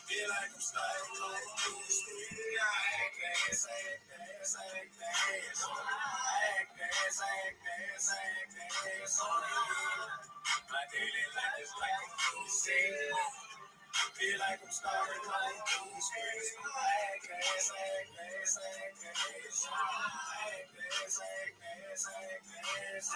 Feel like I'm starting like this. I act fast. My daily life is like a cruise. Feel like I'm starting like this. I act fast.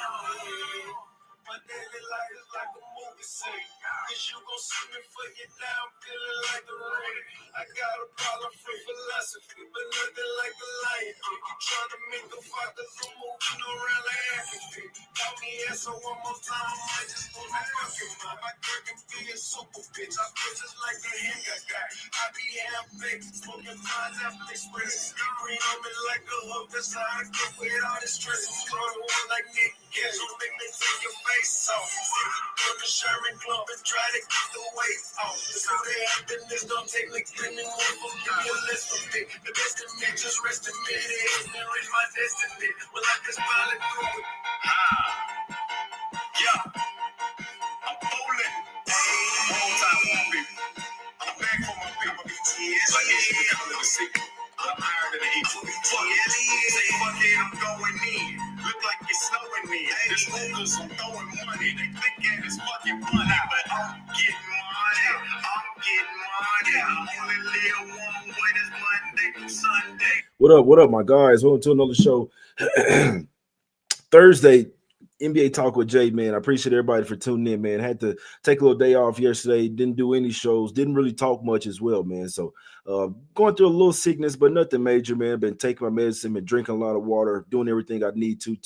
My daily life is like a movie scene. Cause you gon' see me for you down, feeling like the rain. I got a problem for philosophy, but nothing like the lion. You trying to make the fight, cause I'm moving around like apathy. Call me so one more time, I might just pull my fucking mind. My girl can be a super bitch. I feel just like the hang I got. I be half-baked, smoking flies after express. You green on me like a hook, that's how I get with all this stress. I'm throwing one like Nick Gas, don't make me take your face off. On the Sherman Club and try to get the weight off. So they happiness don't take me anymore. Give me a list for me. The best in me, just rest in me. They hate me, reach my destiny. Well, I just finally prove it. Yeah, I'm bowling. Roll time for my people. I'm back for my people. BTS. But it's become a little secret. I'm higher than the equal. Fuck it. Say fuck it, I'm going in. Look like it's snowing in. This Lucas, I'm throwing money. They think that it's fucking funny, but I'm getting money. I'm only live one way. This Monday through Sunday. What up, my guys? Welcome to another show. Thursday, NBA Talk with Jay, man. I appreciate everybody for tuning in, man. Had to take a little day off yesterday. Didn't do any shows. Didn't really talk much as well, man. So going through a little sickness, but nothing major, man. Been taking my medicine, been drinking a lot of water, doing everything I need to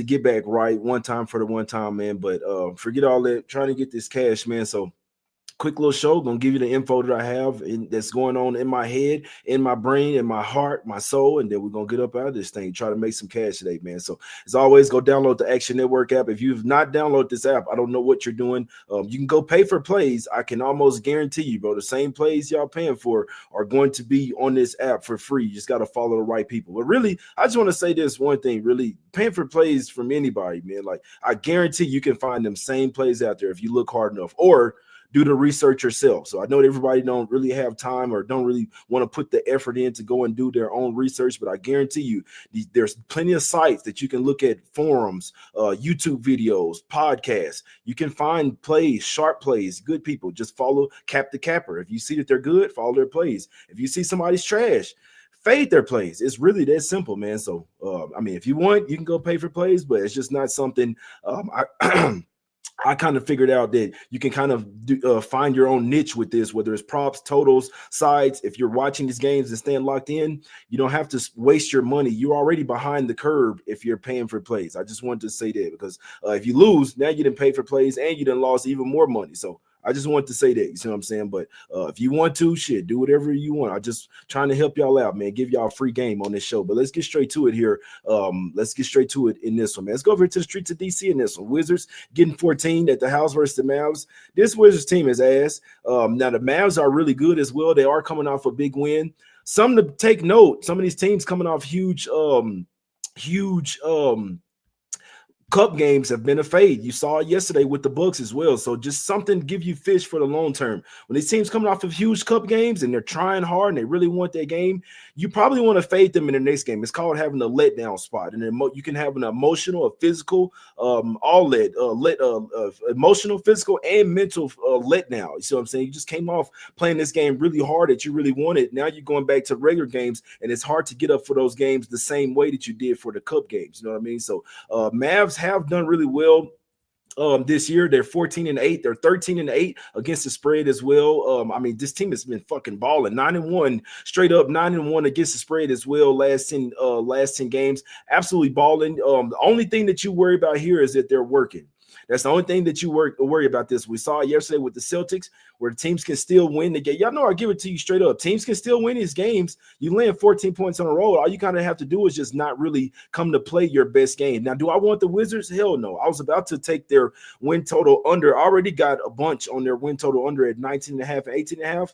get back right. One time for the one time, man. But forget all that. Trying to get this cash, man. So quick little show, gonna give you the info that I have that's going on in my head, in my brain, in my heart, my soul, and then we're gonna get up out of this thing, try to make some cash today, man. So as always, go download the Action Network app. If you've not downloaded this app, I don't know what you're doing. You can go pay for plays. I can almost guarantee you, bro, the same plays y'all paying for are going to be on this app for free. You just got to follow the right people. But really, I just want to say this one thing, really, paying for plays from anybody, man. Like, I guarantee you can find them same plays out there if you look hard enough, or do the research yourself. So I know that everybody don't really have time or don't really want to put the effort in to go and do their own research, but I guarantee you there's plenty of sites that you can look at, forums, YouTube videos, podcasts. You can find plays, sharp plays, good people. Just follow Cap the Capper. If you see that they're good, follow their plays. If you see somebody's trash, fade their plays. It's really that simple, man. So, I mean, if you want, you can go pay for plays, but it's just not something I kind of figured out that you can kind of find your own niche with this, whether it's props, totals, sides. If you're watching these games and staying locked in, you don't have to waste your money. You're already behind the curve if you're paying for plays. I just wanted to say that because if you lose, now you didn't pay for plays and you done lost even more money. So I just wanted to say that, you see what I'm saying? But if you want to, shit, do whatever you want. I'm just trying to help y'all out, man. Give y'all a free game on this show. But let's get straight to it here. Let's get straight to it in this one, man. Let's go over to the streets of DC in this one. Wizards getting 14 at the house versus the Mavs. This Wizards team is ass. Now, the Mavs are really good as well. They are coming off a big win. Something to take note, some of these teams coming off huge cup games have been a fade. You saw it yesterday with the Bucks as well. So just something to give you fish for the long term. When these teams coming off of huge cup games and they're trying hard and they really want that game, you probably want to fade them in the next game. It's called having a letdown spot. And you can have an emotional, a physical, emotional, physical, and mental letdown. You see what I'm saying? You just came off playing this game really hard that you really wanted. Now you're going back to regular games, and it's hard to get up for those games the same way that you did for the cup games. You know what I mean? So Mavs have done really well this year. They're 14-8. They're 13-8 against the spread as well. I mean, this team has been fucking balling. 9-1, straight up 9-1 against the spread as well. Last 10 games, absolutely balling. The only thing that you worry about here is that they're working. That's the only thing that you worry about this. We saw it yesterday with the Celtics, where the teams can still win the game. Y'all know I give it to you straight up. Teams can still win these games. You land 14 points on a roll. All you kind of have to do is just not really come to play your best game. Now, do I want the Wizards? Hell no. I was about to take their win total under. I already got a bunch on their win total under at 19.5 and 18.5.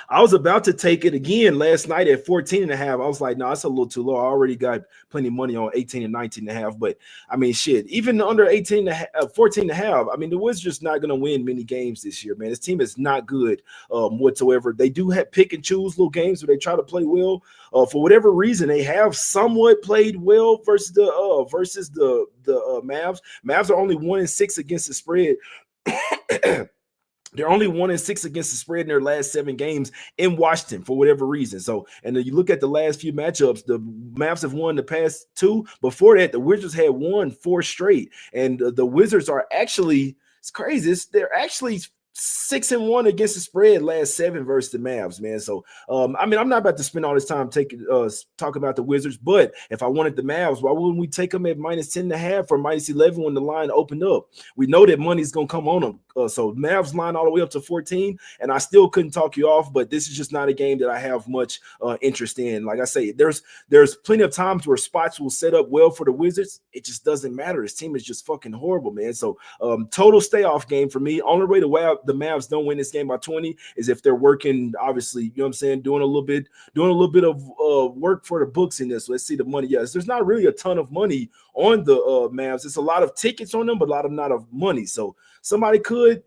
I was about to take it again last night at 14 and a half. I was like, no, that's a little too low. I already got plenty of money on 18 and 19 and a half. But I mean, shit, even under 18 and a half, 14 and a half, I mean, the Wizards just not going to win many games this year, man. This team is not good whatsoever. They do have pick and choose little games where they try to play well. For whatever reason, they have somewhat played well versus the Mavs. Mavs are only 1-6 against the spread. They're only 1-6 against the spread in their last 7 games in Washington for whatever reason. So, and then you look at the last few matchups, the Mavs have won the past 2. Before that, the Wizards had won 4 straight. And the Wizards are actually, it's crazy. They're actually 6-1 against the spread last 7 versus the Mavs, man. So, I mean, I'm not about to spend all this time talk about the Wizards, but if I wanted the Mavs, why wouldn't we take them at -10.5 or -11 when the line opened up? We know that money's gonna come on them. So Mavs line all the way up to 14, and I still couldn't talk you off, but this is just not a game that I have much interest in. Like I say, there's plenty of times where spots will set up well for the Wizards. It just doesn't matter. This team is just fucking horrible, man. So total stay off game for me. Only way the Mavs don't win this game by 20 is if they're working, obviously, you know what I'm saying, doing a little bit of work for the books in this. Let's see the money. Yes, there's not really a ton of money on the Mavs. It's a lot of tickets on them, but a lot of not of money. So somebody could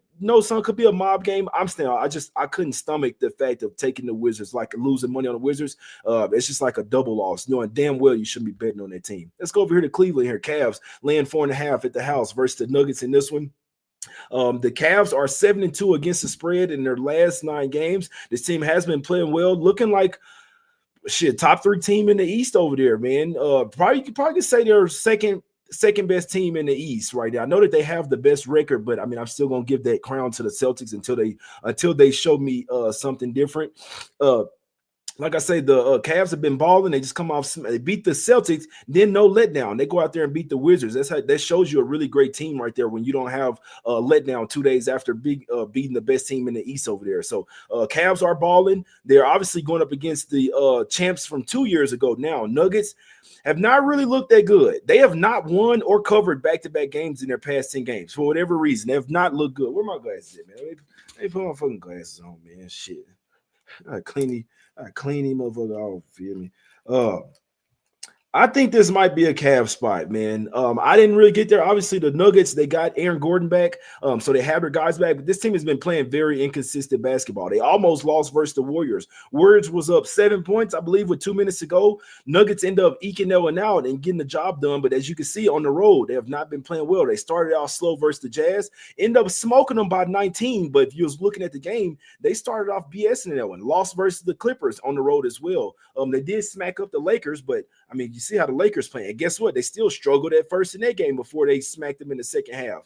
be a mob game. I'm still, I couldn't stomach the fact of taking the Wizards, like losing money on the Wizards. It's just like a double loss, knowing damn well you shouldn't be betting on that team. Let's go over here to Cleveland here. Cavs laying 4.5 at the house versus the Nuggets in this one. The Cavs are 7-2 against the spread in their last 9 games. This team has been playing well, looking like top 3 team in the East over there, man. You could probably say they're second best team in the East right now. I know that they have the best record, but I mean, I'm still gonna give that crown to the Celtics until they show me something different. Like I say, the Cavs have been balling. They just come off. They beat the Celtics, then no letdown. They go out there and beat the Wizards. That shows you a really great team right there when you don't have a letdown 2 days after beating the best team in the East over there. So Cavs are balling. They're obviously going up against the champs from 2 years ago. Now Nuggets have not really looked that good. They have not won or covered back-to-back games in their past 10 games for whatever reason. They have not looked good. Where my glasses at, man? Let me put my fucking glasses on, man. Shit. I clean him motherfucker off, feel me? I think this might be a Cavs spot, man. I didn't really get there. Obviously, the Nuggets, they got Aaron Gordon back, so they have their guys back. But this team has been playing very inconsistent basketball. They almost lost versus the Warriors. Warriors was up 7 points, I believe, with 2 minutes to go. Nuggets end up eking that one out and getting the job done. But as you can see on the road, they have not been playing well. They started out slow versus the Jazz, end up smoking them by 19. But if you was looking at the game, they started off BSing in that one. Lost versus the Clippers on the road as well. They did smack up the Lakers, but I mean, you see how the Lakers playing. And guess what? They still struggled at first in that game before they smacked them in the second half.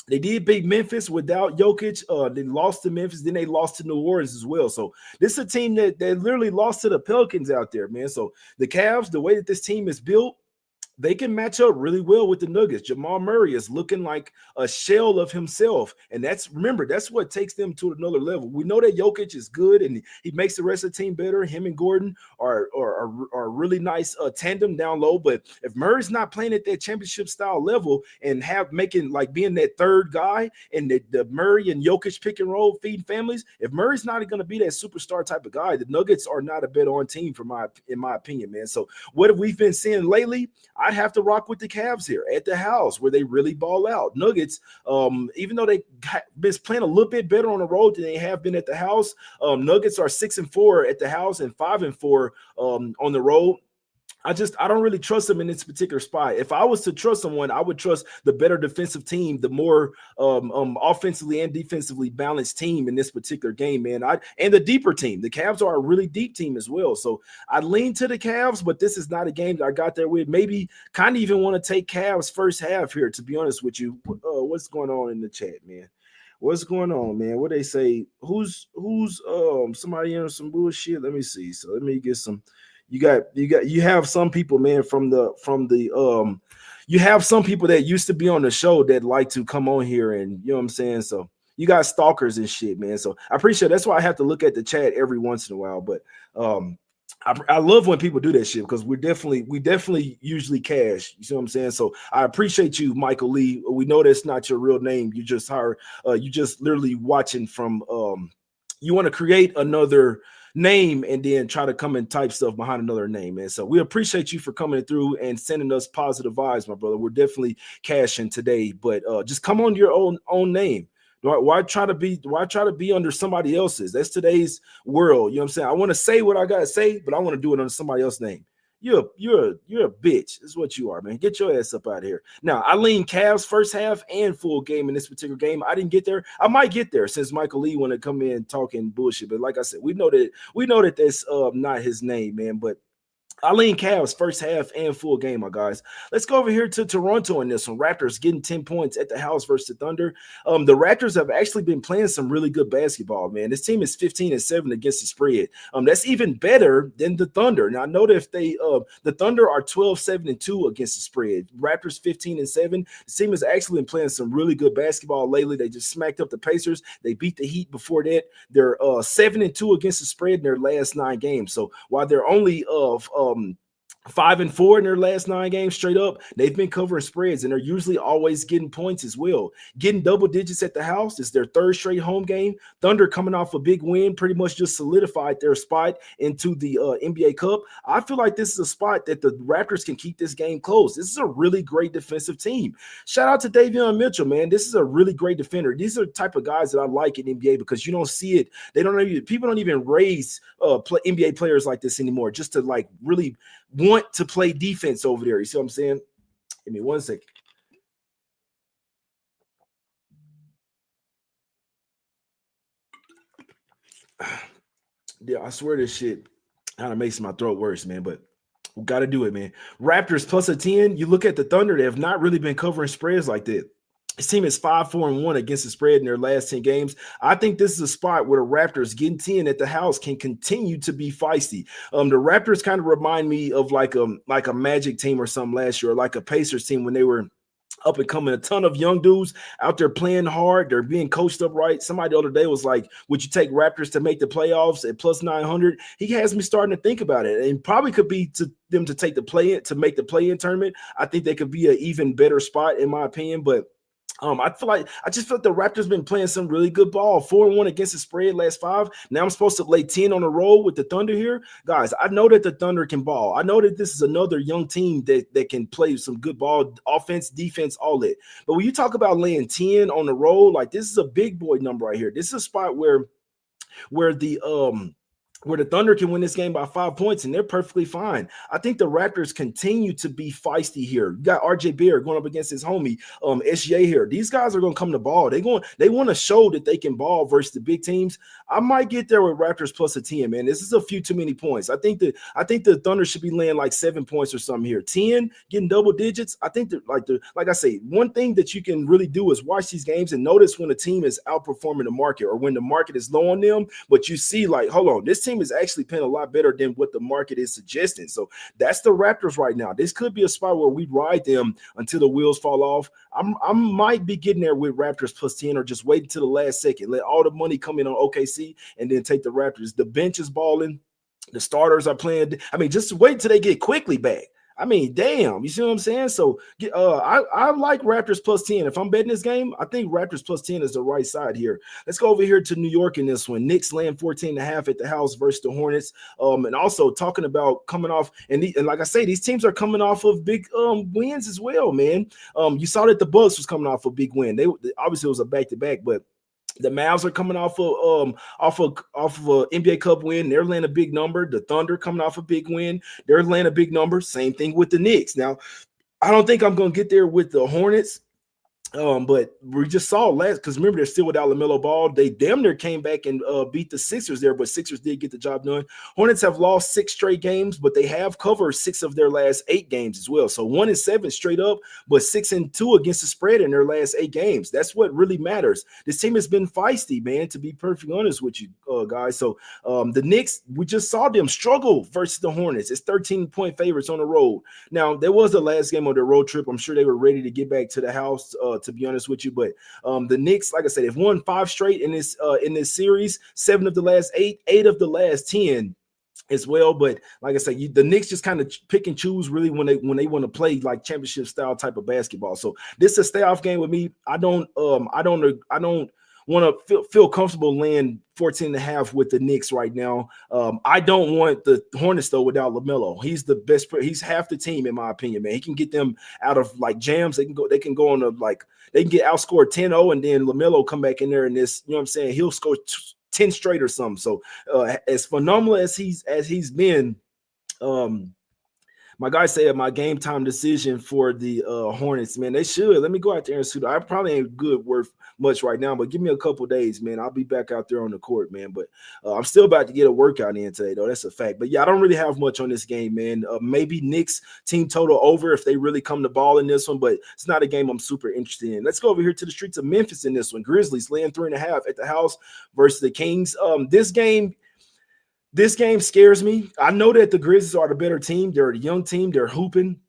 They did beat Memphis without Jokic. They lost to Memphis. Then they lost to New Orleans as well. So this is a team that literally lost to the Pelicans out there, man. So the Cavs, the way that this team is built, they can match up really well with the Nuggets. Jamal Murray is looking like a shell of himself. And that's what takes them to another level. We know that Jokic is good and he makes the rest of the team better. Him and Gordon are a really nice tandem down low. But if Murray's not playing at that championship style level and being that third guy and the Murray and Jokic pick and roll feeding families, if Murray's not going to be that superstar type of guy, the Nuggets are not a bet on team in my opinion, man. So what have we been seeing lately? I'd have to rock with the Cavs here at the house where they really ball out. Nuggets, even though they been playing a little bit better on the road than they have been at the house, Nuggets are 6-4 at the house and 5-4 on the road. I don't really trust them in this particular spot. If I was to trust someone, I would trust the better defensive team, the more offensively and defensively balanced team in this particular game, man. And the deeper team. The Cavs are a really deep team as well. So I lean to the Cavs, but this is not a game that I got there with. Maybe kind of even want to take Cavs first half here, to be honest with you. What's going on in the chat, man? What's going on, man? What they say? Who's somebody in some bullshit? Let me see. So let me get some. You have some people, man, you have some people that used to be on the show that like to come on here and, you know what I'm saying? So you got stalkers and shit, man. So I appreciate it. That's why I have to look at the chat every once in a while. But I love when people do that shit because we definitely usually cash. You see what I'm saying? So I appreciate you, Michael Lee. We know that's not your real name. You just literally watching from you want to create another name and then try to come and type stuff behind another name, man. So we appreciate you for coming through and sending us positive vibes, my brother. We're definitely cashing today, but just come on your own name. Why try to be under somebody else's? That's today's world. You know what I'm saying? I want to say what I gotta say, but I want to do it under somebody else's name. You're a bitch. Is what you are, man. Get your ass up out of here. Now, I lean Cavs first half and full game in this particular game. I didn't get there. I might get there since Michael Lee want to come in talking bullshit. But like I said, we know that that's not his name, man. But I lean Cavs first half and full game, my guys. Let's go over here to Toronto in this one. Raptors getting 10 points at the house versus the Thunder. The Raptors have actually been playing some really good basketball, man. This team is 15-7 against the spread. That's even better than the Thunder. Now, I know that if the Thunder are 12-7-2 against the spread. Raptors 15-7. The team has actually been playing some really good basketball lately. They just smacked up the Pacers. They beat the Heat before that. They're 7-2 against the spread in their last 9 games. So while they're only 5-4 in their last 9 games straight up, they've been covering spreads, and they're usually always getting points as well. Getting double digits at the house is their 3rd straight home game. Thunder coming off a big win, pretty much just solidified their spot into the NBA Cup. I feel like this is a spot that the Raptors can keep this game close. This is a really great defensive team. Shout out to Davion Mitchell, man. This is a really great defender. These are the type of guys that I like in NBA because you don't see it. People don't even raise NBA players like this anymore just to like really want to play defense over there. You see what I'm saying? Give me 1 second. Yeah, I swear this shit kind of makes my throat worse, man, but we got to do it, man. Raptors plus a 10. You look at the Thunder, they have not really been covering spreads like that. This team is 5-4-1 against the spread in their last 10 games. I think this is a spot where the Raptors getting 10 at the house can continue to be feisty. The Raptors kind of remind me of like a Magic team or something last year, or like a Pacers team when they were up and coming. A ton of young dudes out there playing hard. They're being coached up right. Somebody the other day was like, would you take Raptors to make the playoffs at plus 900? He has me starting to think about it, and probably could be to them to take the play-in, to make the play-in tournament. I think they could be an even better spot in my opinion, but I just felt the Raptors been playing some really good ball. 4-1 against the spread last 5. Now I'm supposed to lay 10 on the road with the Thunder here. Guys, I know that the Thunder can ball. I know that this is another young team that can play some good ball, offense, defense, all that. But when you talk about laying 10 on the road, like this is a big boy number right here. This is a spot where the Thunder can win this game by 5 points, and they're perfectly fine. I think the Raptors continue to be feisty here. You got RJ Barrett going up against his homie SJ here. These guys are going to come to ball. They want to show that they can ball versus the big teams. I might get there with Raptors plus a 10, man. This is a few too many points. I think the Thunder should be laying like 7 points or something here. 10, getting double digits. I think that like I say, one thing that you can really do is watch these games and notice when a team is outperforming the market or when the market is low on them, but you see like, hold on, this team is actually playing a lot better than what the market is suggesting. So that's the Raptors right now. This could be a spot where we ride them until the wheels fall off. I might be getting there with Raptors plus 10 or just wait until the last second. Let all the money come in on OKC and then take the Raptors. The bench is balling. The starters are playing. I mean, just wait till they get quickly back. I mean, damn, you see what I'm saying? So I like Raptors plus 10. If I'm betting this game, I think Raptors plus 10 is the right side here. Let's go over here to New York in this one. Knicks laying 14.5 at the house versus the Hornets. And also talking about coming off, and like I say, these teams are coming off of big wins as well, man. You saw that the Bucks was coming off a big win. They obviously it was a back-to-back, but the Mavs are coming off of an NBA Cup win. They're laying a big number. The Thunder coming off a big win. They're laying a big number. Same thing with the Knicks. Now, I don't think I'm going to get there with the Hornets. But we just saw last, because remember they're still without LaMelo Ball. They damn near came back and beat the Sixers there, but Sixers did get the job done. Hornets have lost 6 straight games, but they have covered 6 of their last 8 games as well. So 1-7 straight up, but 6-2 against the spread in their last 8 games. That's what really matters. This team has been feisty, man, to be perfectly honest with you guys. So the Knicks, we just saw them struggle versus the Hornets. It's 13-point favorites on the road. Now, there was the last game of their road trip. I'm sure they were ready to get back to the house, to be honest with you, but the Knicks, like I said, they've won 5 straight in this series, 7 of the last 8 of the last 10 as well. But like I said, the Knicks just kind of pick and choose really when they want to play like championship style type of basketball. So this is a stay off game with me. I don't want to feel comfortable laying 14.5 with the Knicks right now. I don't want the Hornets though without LaMelo. He's the best. He's half the team in my opinion, man. He can get them out of like jams. They can go on a like they can get outscored 10-0 and then LaMelo come back in there and this, you know what I'm saying? He'll score 10 straight or something. So as phenomenal as he's been, my guy said my game time decision for the Hornets, man. They should. Let me go out there and shoot. I probably ain't good worth much right now, but give me a couple days, man. I'll be back out there on the court, man. But I'm still about to get a workout in today, though. That's a fact. But yeah, I don't really have much on this game, man. Maybe Knicks team total over if they really come to ball in this one, but it's not a game I'm super interested in. Let's go over here to the streets of Memphis in this one. Grizzlies laying 3.5 at the house versus the Kings. This game scares me. I know that the Grizzlies are the better team. They're a young team. They're hooping.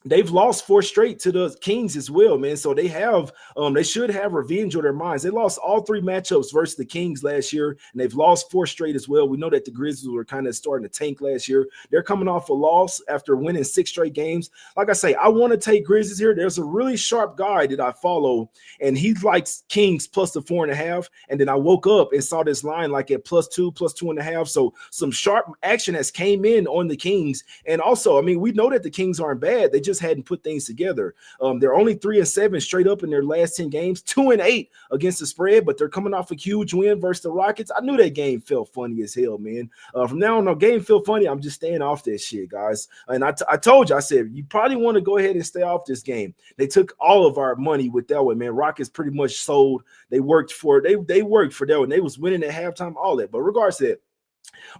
They've lost 4 straight to the Kings as well, man. So they have, they should have revenge on their minds. They lost all 3 matchups versus the Kings last year, and they've lost 4 straight as well. We know that the Grizzlies were kind of starting to tank last year. They're coming off a loss after winning 6 straight games. Like I say, I want to take Grizzlies here. There's a really sharp guy that I follow, and he likes Kings plus the 4.5. And then I woke up and saw this line like at +2, +2.5. So some sharp action has came in on the Kings. And also, I mean, we know that the Kings aren't bad. They just hadn't put things together. They're only 3-7 straight up in their last 10 games, 2-8 against the spread, but they're coming off a huge win versus the Rockets. I knew that game felt funny as hell, man. From now on, no game feel funny. I'm just staying off that shit, guys. And I told you, I said, you probably want to go ahead and stay off this game. They took all of our money with that one, man. Rockets pretty much sold. They worked for they worked for that one. They was winning at halftime, all that. But regardless of that,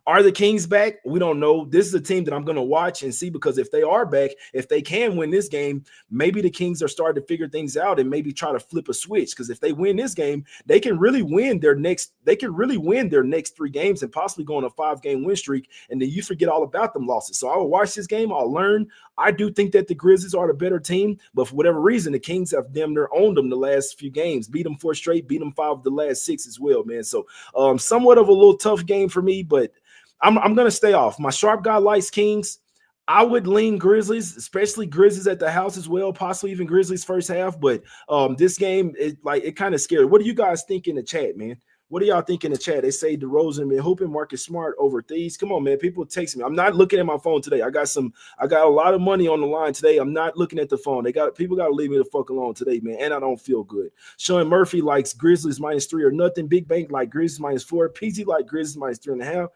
are the Kings back? We don't know. This is a team that I'm going to watch and see, because if they are back, if they can win this game, maybe the Kings are starting to figure things out and maybe try to flip a switch. Because if they win this game, they can really win their next 3 games and possibly go on a 5-game win streak. And then you forget all about them losses. So I will watch this game. I'll learn. I do think that the Grizzlies are the better team, but for whatever reason, the Kings have damn near owned them the last few games. Beat them 4 straight, beat them 5 of the last 6 as well, man. So somewhat of a little tough game for me, but I'm going to stay off. My sharp guy likes Kings. I would lean Grizzlies, especially Grizzlies at the house as well, possibly even Grizzlies first half. But this game, it kind of scary. What do you guys think in the chat, man? What do y'all think in the chat? They say DeRozan been hooping Marcus Smart over thieves. Come on, man. People text me. I'm not looking at my phone today. I got a lot of money on the line today. I'm not looking at the phone. People got to leave me the fuck alone today, man. And I don't feel good. Sean Murphy likes Grizzlies -3 or nothing. Big Bank like Grizzlies -4. PZ like Grizzlies -3.5.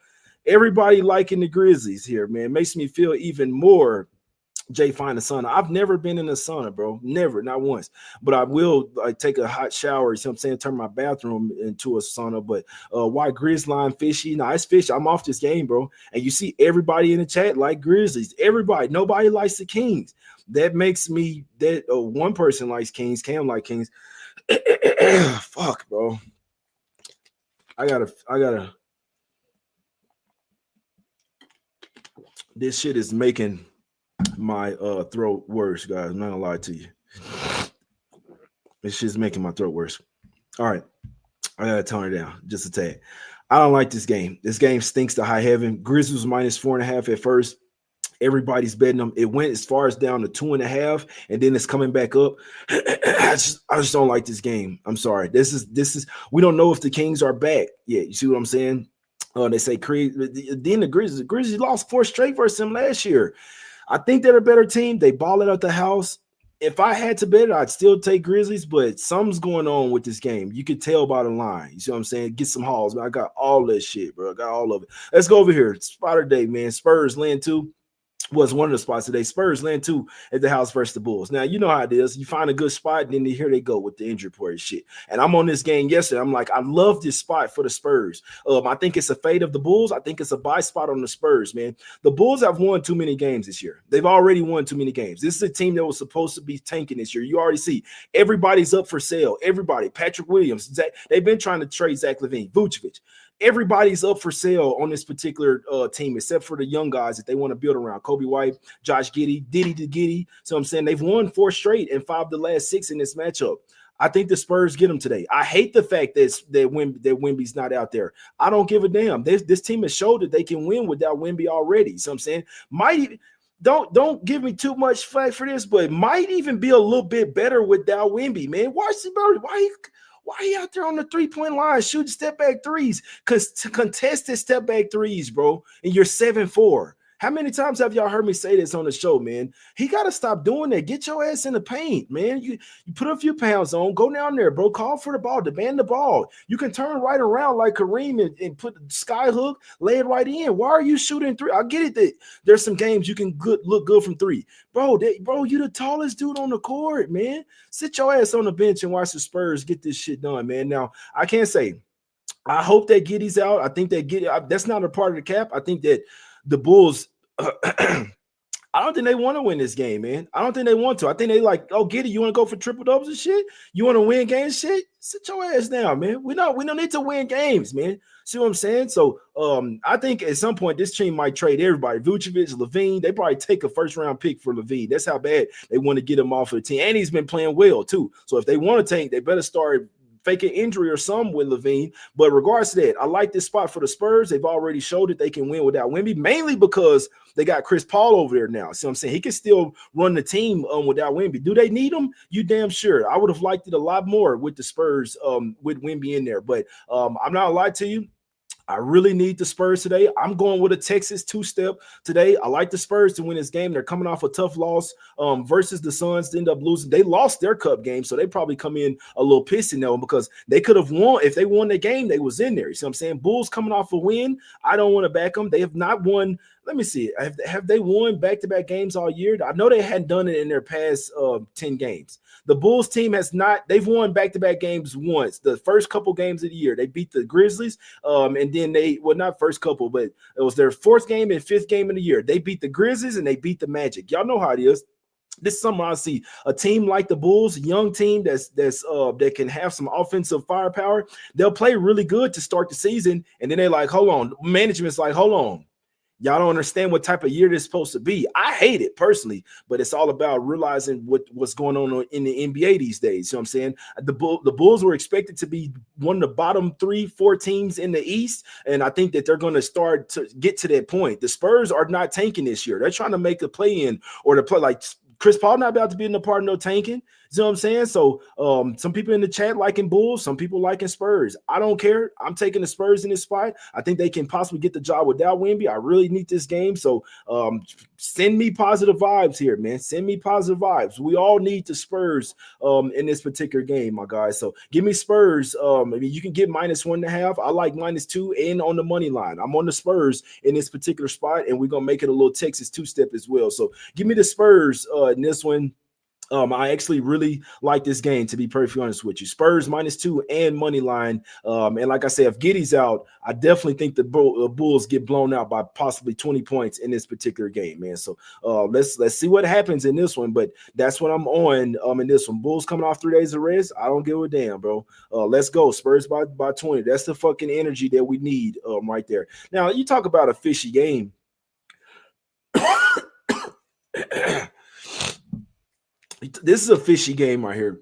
Everybody liking the Grizzlies here, man. Makes me feel even more Jay find a sauna. I've never been in a sauna, bro. Never, not once. But I will take a hot shower. You know what I'm saying? Turn my bathroom into a sauna. But why Grizzline fishy? Nah, it's fishy. I'm off this game, bro. And you see everybody in the chat like Grizzlies. Everybody. Nobody likes the Kings. That makes me that one person likes Kings. Cam like Kings. Fuck, bro. I gotta. This shit is making my throat worse, guys. I'm not gonna lie to you. This shit's making my throat worse. All right, I gotta tone it down just a tad. I don't like this game. This game stinks to high heaven. Grizzlies -4.5 at first. Everybody's betting them. It went as far as down to 2.5, and then it's coming back up. I just don't like this game. I'm sorry. This is. We don't know if the Kings are back yet. You see what I'm saying? They say then the Grizzlies lost 4 straight versus them last year. I think they're a better team. They ball it out the house. If I had to bet it, I'd still take Grizzlies, but something's going on with this game. You could tell by the line. You see what I'm saying? Get some hauls. Man, I got all that shit, bro. I got all of it. Let's go over here. Spider Day, man. Spurs land 2. Was one of the spots today. Spurs land 2 at the house versus the Bulls. Now, you know how it is. You find a good spot, and then here they go with the injury report and shit. And I'm on this game yesterday. I'm like, I love this spot for the Spurs. I think it's a fade of the Bulls. I think it's a buy spot on the Spurs, man. The Bulls have won too many games this year. They've already won too many games. This is a team that was supposed to be tanking this year. You already see everybody's up for sale. Everybody. Patrick Williams. They've been trying to trade Zach LaVine. Vucevic. Everybody's up for sale on this particular team, except for the young guys that they want to build around. Kobe White, Josh Giddey, Diddy to Giddey. So I'm saying they've won 4 straight and 5 of the last 6 in this matchup. I think the Spurs get them today. I hate the fact that Wemby's not out there. I don't give a damn. This team has showed that they can win without Wemby already. So I'm saying don't give me too much flack for this, but might even be a little bit better without Wemby, man. Why Why are you out there on the 3-point line shooting step back threes? Because to contested step back threes, bro, and you're 7-4. How many times have y'all heard me say this on the show, man? He got to stop doing that. Get your ass in the paint, man. You put a few pounds on, go down there, bro. Call for the ball, demand the ball. You can turn right around like Kareem and put the sky hook, lay it right in. Why are you shooting three? I get it that there's some games you can look good from three. Bro, you the tallest dude on the court, man. Sit your ass on the bench and watch the Spurs get this shit done, man. Now, I can't say I hope that Giddey's out. I think that that's not a part of the cap. I think that the Bulls, I don't think they want to win this game, man. I don't think they want to. I think they like, oh, Giddey, you want to go for triple doubles and shit? You want to win games, shit? Sit your ass down, man. We don't need to win games, man. See what I'm saying? So I think at some point this team might trade everybody. Vucevic, LaVine, they probably take a first-round pick for LaVine. That's how bad they want to get him off of the team. And he's been playing well, too. So if they want to tank, they better start faking injury or something with LaVine. But regards to that, I like this spot for the Spurs. They've already showed that they can win without Wemby, mainly because they got Chris Paul over there now. See what I'm saying? He can still run the team without Wemby. Do they need him? You damn sure. I would have liked it a lot more with the Spurs with Wemby in there. But I'm not gonna lie to you. I really need the Spurs today. I'm going with a Texas two-step today. I like the Spurs to win this game. They're coming off a tough loss versus the Suns to end up losing. They lost their cup game, so they probably come in a little pissed in that one because they could have won. If they won the game, they was in there. You see what I'm saying? Bulls coming off a win. I don't want to back them. They have not won. Let me see. Have they won back-to-back games all year? I know they hadn't done it in their past 10 games. The Bulls team has not. They've won back-to-back games once. The first couple games of the year, they beat the Grizzlies, and then not first couple, but it was their fourth game and fifth game of the year. They beat the Grizzlies and they beat the Magic. Y'all know how it is. This summer, I see a team like the Bulls, a young team that can have some offensive firepower. They'll play really good to start the season, and then they're like, hold on. Management's like, hold on. Y'all don't understand what type of year this is supposed to be. I hate it personally, but it's all about realizing what's going on in the NBA these days. You know what I'm saying? The Bulls were expected to be one of the bottom 3-4 teams in the East, and I think that they're going to start to get to that point. The Spurs are not tanking this year. They're trying to make a play-in or to play like Chris Paul not about to be in the part of no tanking. You know what I'm saying? So some people in the chat liking Bulls, some people liking Spurs. I don't care. I'm taking the Spurs in this spot. I think they can possibly get the job without Wemby. I really need this game. So send me positive vibes here, man. Send me positive vibes. We all need the Spurs in this particular game, my guys. So give me Spurs. I mean, you can get -1.5. I like -2 and on the money line. I'm on the Spurs in this particular spot, and we're going to make it a little Texas two-step as well. So give me the Spurs in this one. I actually really like this game, to be perfectly honest with you. Spurs -2 and money line. And like I said, if Giddey's out, I definitely think the Bulls get blown out by possibly 20 points in this particular game, man. So let's see what happens in this one. But that's what I'm on in this one. Bulls coming off 3 days of rest. I don't give a damn, bro. Let's go. Spurs by 20. That's the fucking energy that we need right there. Now, you talk about a fishy game. This is a fishy game right here.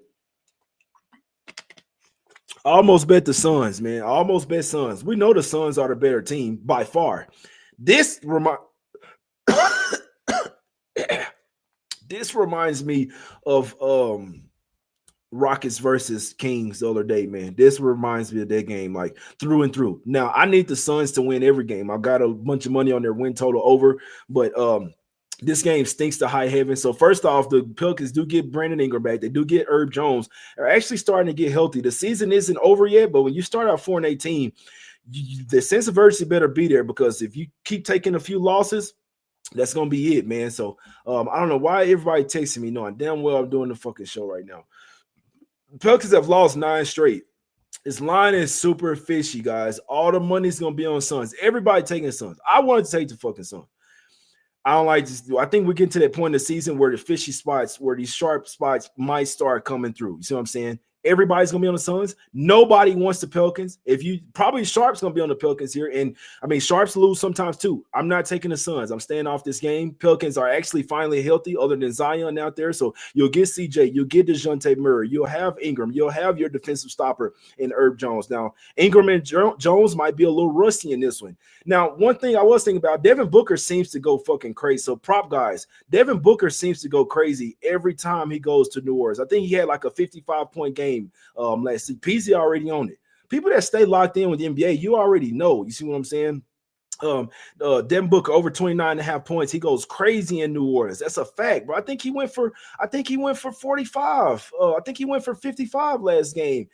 I almost bet the Suns, man. I almost bet Suns. We know the Suns are the better team by far. This reminds me of Rockets versus Kings the other day, man. This reminds me of that game, like through and through. Now, I need the Suns to win every game. I got a bunch of money on their win total over, but this game stinks to high heaven. So first off, the Pelicans do get Brandon Ingram back. They do get Herb Jones. They're actually starting to get healthy. The season isn't over yet, but when you start out 4-18, the sense of urgency better be there, because if you keep taking a few losses, that's going to be it, man. So I don't know why everybody texting me knowing damn well I'm doing the fucking show right now. Pelicans have lost 9 straight. This line is super fishy, guys. All the money's going to be on Suns. Everybody taking Suns. I wanted to take the fucking Suns. I don't like this. I think we're getting to that point in the season where the fishy spots, where these sharp spots might start coming through. You see what I'm saying? Everybody's going to be on the Suns. Nobody wants the Pelicans. Probably Sharp's going to be on the Pelicans here. And I mean, Sharps lose sometimes too. I'm not taking the Suns. I'm staying off this game. Pelicans are actually finally healthy other than Zion out there. So you'll get CJ, you'll get DeJounte Murray, you'll have Ingram, you'll have your defensive stopper in Herb Jones. Now, Ingram and Jones might be a little rusty in this one. Now, one thing I was thinking about, Devin Booker seems to go fucking crazy. So prop guys, Devin Booker seems to go crazy every time he goes to New Orleans. I think he had like a 55-point game game last week. Peasy already on it. People that stay locked in with the NBA, you already know. You see what I'm saying? Devin Booker over 29.5 points. He goes crazy in New Orleans. That's a fact, bro. I think he went for 45. I think he went for 55 last game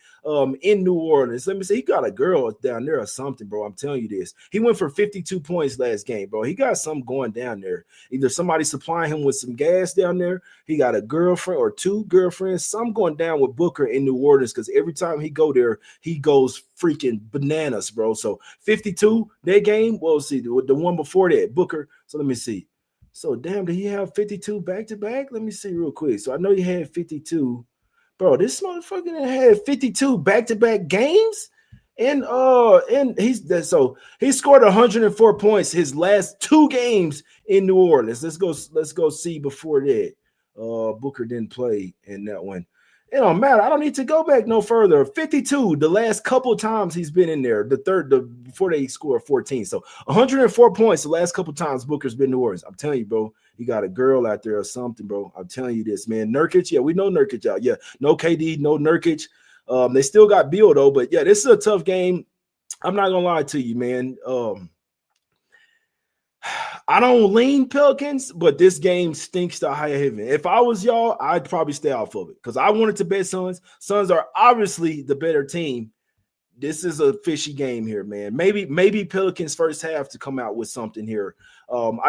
in New Orleans. Let me say he got a girl down there or something, bro. I'm telling you this. He went for 52 points last game, bro. He got something going down there. Either somebody supplying him with some gas down there. He got a girlfriend or two girlfriends. Some going down with Booker in New Orleans because every time he go there, he goes freaking bananas, bro. So 52 that game. Well, see the one before that, Booker. So let me see. So damn, did he have 52 back to back? Let me see real quick. So I know he had 52, bro. This motherfucker had 52 back to back games, and he scored 104 points his last 2 games in New Orleans. Let's go see before that. Booker didn't play in that one. It don't matter. I don't need to go back no further. 52, the last couple times he's been in there. Before they scored 14. So 104 points the last couple times Booker's been in New Orleans. I'm telling you, bro, he got a girl out there or something, bro. I'm telling you this, man. Nurkic, yeah, we know Nurkic out. Yeah, no KD, no Nurkic. They still got Beal, though. But, yeah, this is a tough game. I'm not going to lie to you, man. I don't lean Pelicans, but this game stinks to high heaven. If I was y'all, I'd probably stay off of it because I wanted to bet Suns. Suns are obviously the better team. This is a fishy game here, man. Maybe Pelicans first half to come out with something here. I'm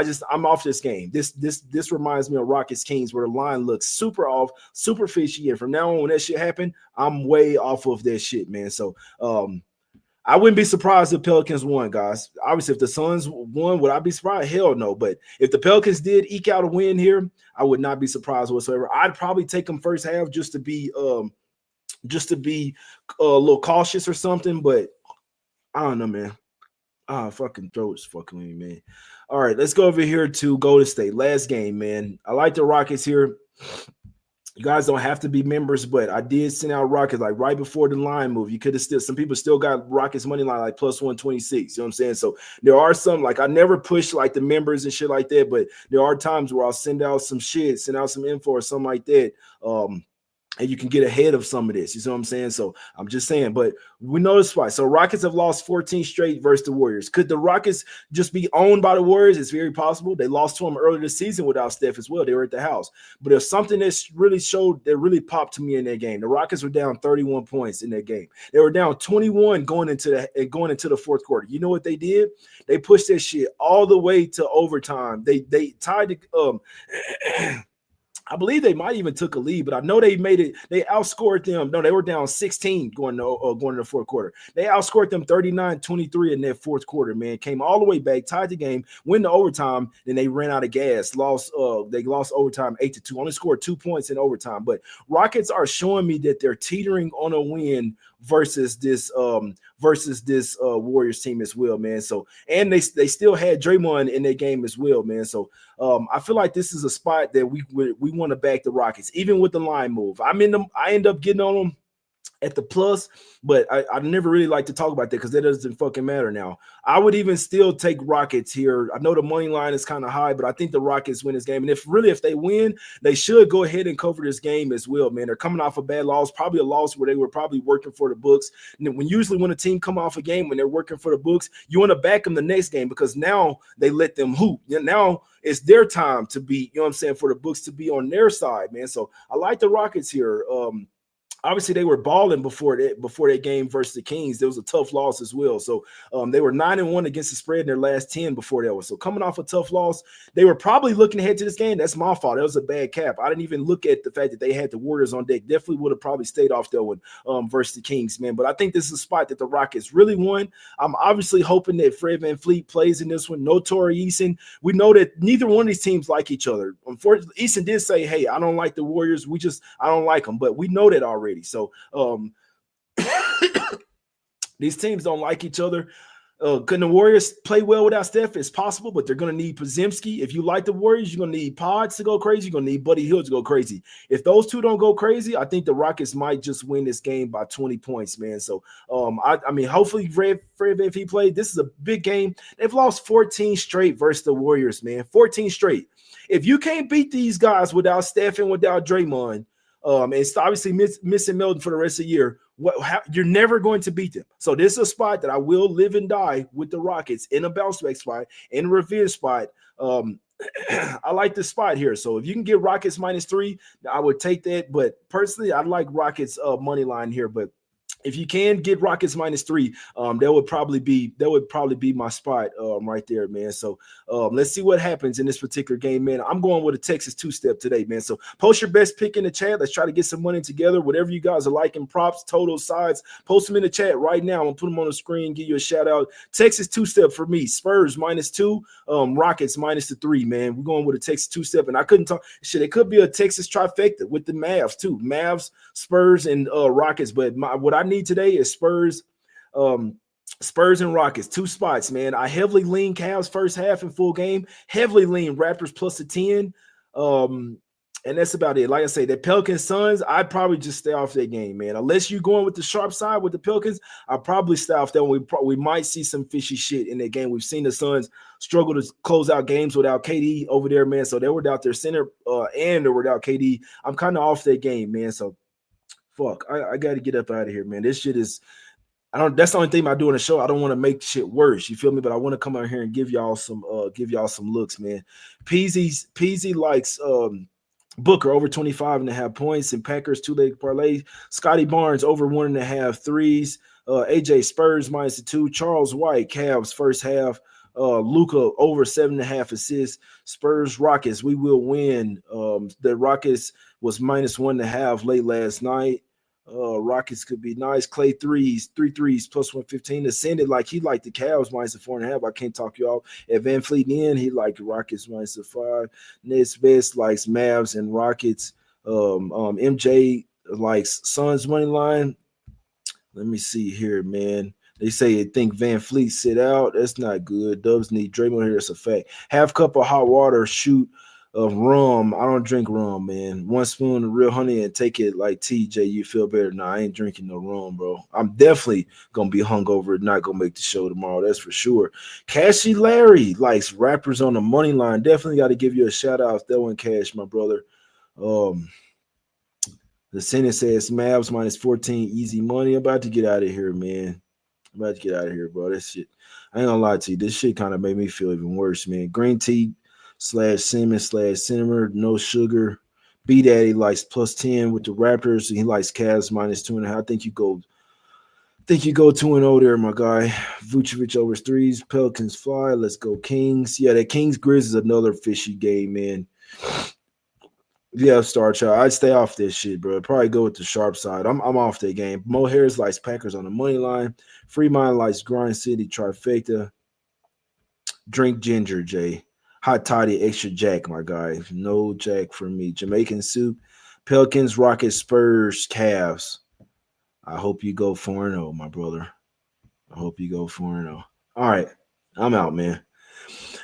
off this game. This reminds me of Rockets Kings where the line looks super off, super fishy. And from now on, when that shit happen, I'm way off of that shit, man. So I wouldn't be surprised if Pelicans won, guys. Obviously, if the Suns won, would I be surprised? Hell no. But if the Pelicans did eke out a win here, I would not be surprised whatsoever. I'd probably take them first half just to be a little cautious or something. But I don't know, man. Fucking throat's fucking with me, man. All right, let's go over here to Golden State. Last game, man. I like the Rockets here. You guys don't have to be members, but I did send out Rockets like right before the line move. You could have some people still got Rockets money line like plus 126. You know what I'm saying? So there are some, like I never push like the members and shit like that, but there are times where I'll send out some shit, send out some info or something like that. And you can get ahead of some of this. You see what I'm saying? So I'm just saying, but we know this why. So Rockets have lost 14 straight versus the Warriors. Could the Rockets just be owned by the Warriors? It's very possible. They lost to them earlier this season without Steph as well. They were at the house. But there's something that's really showed that really popped to me in that game. The Rockets were down 31 points in that game. They were down 21 going into the fourth quarter. You know what they did? They pushed that shit all the way to overtime. They tied the I believe they might even took a lead, but I know they made it. They outscored them. No, they were down 16 going to the fourth quarter. They outscored them 39-23 in that fourth quarter, man. Came all the way back, tied the game, went to overtime, then they ran out of gas. They lost overtime 8-2. Only scored 2 points in overtime. But Rockets are showing me that they're teetering on a win versus this Warriors team as well, man. So, and they still had Draymond in their game as well, man. So I feel like this is a spot that we want to back the Rockets, even with the line move. I end up getting on them at the plus, but I never really like to talk about that because that doesn't fucking matter now. I would even still take Rockets here. I know the money line is kind of high, but I think the Rockets win this game. And if they win, they should go ahead and cover this game as well, man. They're coming off a bad loss, probably a loss where they were probably working for the books. And when a team come off a game when they're working for the books, you want to back them the next game because now they let them hoop. Now it's their time to be, you know what I'm saying, for the books to be on their side, man. So I like the Rockets here. Obviously, they were balling before that game versus the Kings. There was a tough loss as well. So they were 9-1 against the spread in their last 10 before that one. So coming off a tough loss, they were probably looking ahead to this game. That's my fault. That was a bad cap. I didn't even look at the fact that they had the Warriors on deck. Definitely would have probably stayed off that one versus the Kings, man. But I think this is a spot that the Rockets really won. I'm obviously hoping that Fred VanVleet plays in this one. No Torrey Eason. We know that neither one of these teams like each other. Unfortunately, Eason did say, hey, I don't like the Warriors. I don't like them. But we know that already. So these teams don't like each other. Can the Warriors play well without Steph? It's possible, but they're going to need Podziemski. If you like the Warriors, you're going to need Pods to go crazy. You're going to need Buddy Hield to go crazy. If those two don't go crazy, I think the Rockets might just win this game by 20 points, man. So, I mean, hopefully Fred VanVleet played. This is a big game. They've lost 14 straight versus the Warriors, man. 14 straight. If you can't beat these guys without Steph and without Draymond, and it's obviously missing Melton for the rest of the year. You're never going to beat them. So this is a spot that I will live and die with the Rockets in a bounce back spot, in a revenge spot. I like this spot here. So if you can get Rockets -3, I would take that. But personally, I like Rockets money line here. But if you can get Rockets -3, that would probably be my spot right there, man. So let's see what happens in this particular game, man. I'm going with a Texas two-step today, man. So post your best pick in the chat. Let's try to get some money together. Whatever you guys are liking, props, total, sides, post them in the chat right now. I'm gonna put them on the screen, give you a shout out. Texas two-step for me. Spurs -2, Rockets -3, man. We're going with a Texas two-step, and I couldn't talk shit. It could be a Texas trifecta with the Mavs too. Mavs, Spurs, and Rockets. But what I need today is Spurs and Rockets, 2 spots, man. I heavily lean Cavs first half and full game, heavily lean Raptors +10. And that's about it. Like I say, the Pelicans Suns, I'd probably just stay off that game, man. Unless you're going with the sharp side with the Pelicans, I'll probably stay off that one. We might see some fishy shit in that game. We've seen the Suns struggle to close out games without KD over there, man. So they were without their center and they were without KD. I'm kind of off that game, man. So fuck, I got to get up out of here, man. This shit is, that's the only thing I do on the show. I don't want to make shit worse. You feel me? But I want to come out here and give y'all some looks, man. Peasy likes Booker over 25.5 points and Packers 2-leg parlay. Scotty Barnes over 1.5 threes. AJ Spurs -2. Charles White Cavs first half. Luka over 7.5 assists. Spurs Rockets, we will win. The Rockets was -1.5 late last night. Rockets could be nice. Clay three threes +115. Ascended like he liked the Cavs -4.5. I can't talk you off. At Van Fleet in, he liked the Rockets -5. Nets Best likes Mavs and Rockets. MJ likes Suns money line. Let me see here, man. They say they think Van Fleet sit out. That's not good. Dubs need Draymond here. It's a fact. Half cup of hot water, shoot of rum. I don't drink rum, man. 1 spoon of real honey and take it like TJ. You feel better. Nah, I ain't drinking no rum, bro. I'm definitely going to be hungover and not going to make the show tomorrow. That's for sure. Cashy Larry likes Raptors on the money line. Definitely got to give you a shout out if that one Cash, my brother. The Senate says Mavs -14, easy money. About to get out of here, man. I'm about to get out of here, bro. That shit, I ain't gonna lie to you. This shit kind of made me feel even worse, man. Green tea /cinnamon/cinnamon, no sugar. B Daddy likes +10 with the Raptors. He likes Cavs -2.5. I think you go 2-0 there, my guy. Vucevic over threes. Pelicans fly. Let's go Kings. Yeah, that Kings Grizz is another fishy game, man. Yeah, Star Child. I'd stay off this shit, bro. Probably go with the sharp side. I'm off that game. Mo Harris likes Packers on the money line. Fremont likes Grind City trifecta. Drink ginger, Jay. Hot toddy, extra jack, my guy. No jack for me. Jamaican soup. Pelicans, Rockets, Spurs, Cavs. I hope you go 4-0, my brother. I hope you go 4-0. All right. I'm out, man.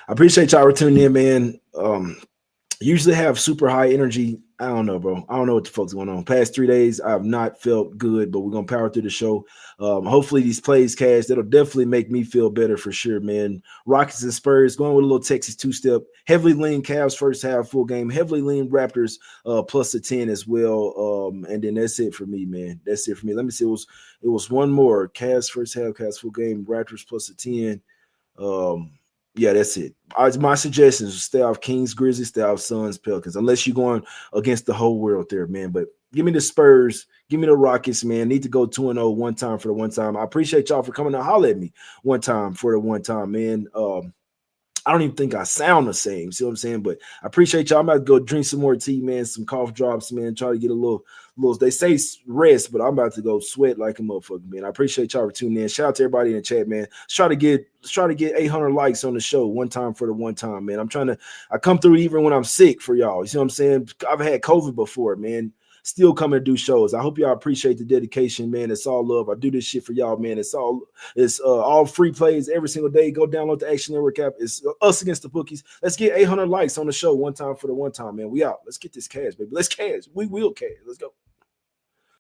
I appreciate y'all for tuning in, man. Usually have super high energy. I don't know, bro. I don't know what the fuck's going on. Past 3 days, I have not felt good, but we're going to power through the show. Hopefully these plays, Cash, that'll definitely make me feel better for sure, man. Rockets and Spurs, going with a little Texas two-step. Heavily lean Cavs first half, full game. Heavily lean Raptors +10 as well. And then that's it for me, man. That's it for me. Let me see. It was one more. Cavs first half, Cavs full game. Raptors +10. Yeah, that's it. My suggestions is stay off Kings, Grizzlies, stay off Suns, Pelicans, unless you're going against the whole world there, man. But give me the Spurs, give me the Rockets, man. Need to go 2-0 one time for the one time. I appreciate y'all for coming to holler at me one time for the one time, man. I don't even think I sound the same. See what I'm saying? But I appreciate y'all. I'm about to go drink some more tea, man. Some cough drops, man. Try to get a little. They say rest, but I'm about to go sweat like a motherfucker, man. I appreciate y'all for tuning in. Shout out to everybody in the chat, man. Let's try to get 800 likes on the show one time for the one time, man. I come through even when I'm sick for y'all. You see what I'm saying? I've had COVID before, man. Still coming to do shows. I hope y'all appreciate the dedication, man. It's all love. I do this shit for y'all, man. It's all free plays every single day. Go download the Action Network app. It's Us Against the Bookies. Let's get 800 likes on the show one time for the one time, man. We out. Let's get this cash, baby. Let's cash. We will cash. Let's go.